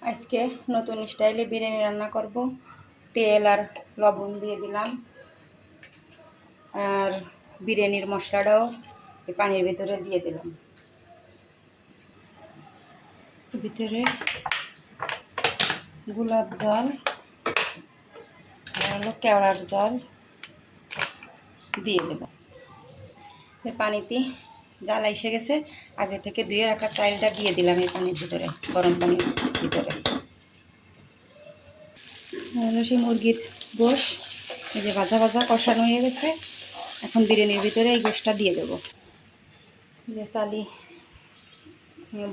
আজকে নতুন স্টাইলে বিরিয়ানি রান্না করব। তেল আর লবণ দিয়ে দিলাম, আর বিরিয়ানির মশলাটাও এই পানির ভিতরে দিয়ে দিলাম। ভিতরে গোলাপ জল আর হলো কেওড়ার জল দিয়ে দেব। পানিতে জাল এসে গেছে, আগে থেকে ধুয়ে রাখা চালটা দিয়ে দিলাম এই পানির ভিতরে, গরম পানির ভিতরে। হলো সেই মুরগির গোশ, এই যে ভাজা ভাজা কষানো হয়ে গেছে। এখন বিরিয়ানির ভিতরে এই গোশটা দিয়ে দেবো। যে চালি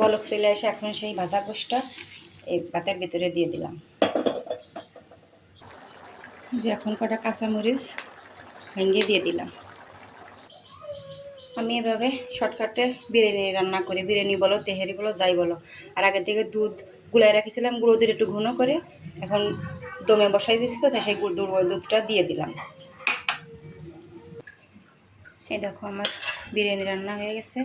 বলক চলে আসে, এখন সেই ভাজা গোশটা এই ভাতের ভিতরে দিয়ে দিলাম। যে এখন কটা কাঁচামরিচ ভেঙে দিয়ে দিলাম। আমি এভাবে শর্টকাটে বিরিয়ানি রান্না করি। বিরিয়ানি বলো, তেহারি বলো, যাই বলো। আর আগে থেকে দুধ গুলাই রাখিছিলাম, গুঁড়ো দুধ একটু ঘন করে, এখন দমে বসাই দিয়েছি, তো সেই দুধটা দিয়ে দিলাম। এই দেখো আমার বিরিয়ানি রান্না হয়ে গেছে।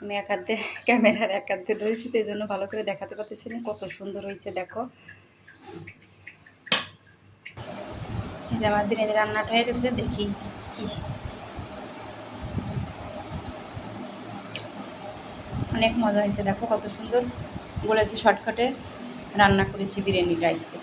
আমি এক হাতে ক্যামেরার এক হাতে ধরেছি, তো এই জন্য ভালো করে দেখাতে পারতেছি না। কত সুন্দর হয়েছে দেখো। এই যে আমার বিরিয়ানি রান্নাটা হয়ে গেছে, দেখি কি অনেক মজা হয়েছে। দেখো কত সুন্দর বলেছে, শর্টকাটে রান্না করেছি বিরিয়ানিটা আজকে।